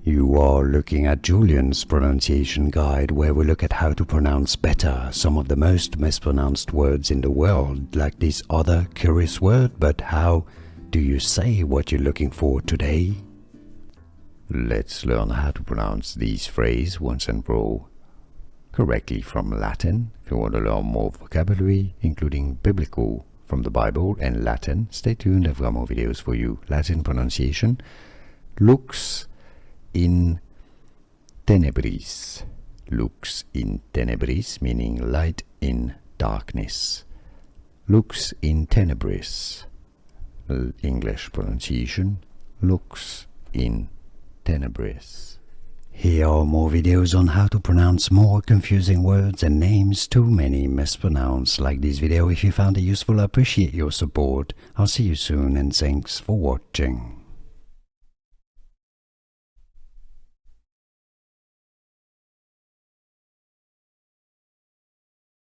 You are looking at Julian's pronunciation guide, where we look at how to pronounce better some of the most mispronounced words in the world, like this other curious word. But how do you say what you're looking for today? Let's learn how to pronounce these phrases once and for all correctly from Latin. If you want to learn more vocabulary, including biblical from the Bible and Latin, stay tuned. I've got more videos for you. Latin pronunciation: lux in tenebris. Lux in tenebris, meaning light in darkness. Lux in tenebris. English pronunciation: lux in tenebris. Here are more videos on how to pronounce more confusing words and names too many mispronounced. Like this video if you found it useful. I appreciate your support. I'll see you soon, and thanks for watching.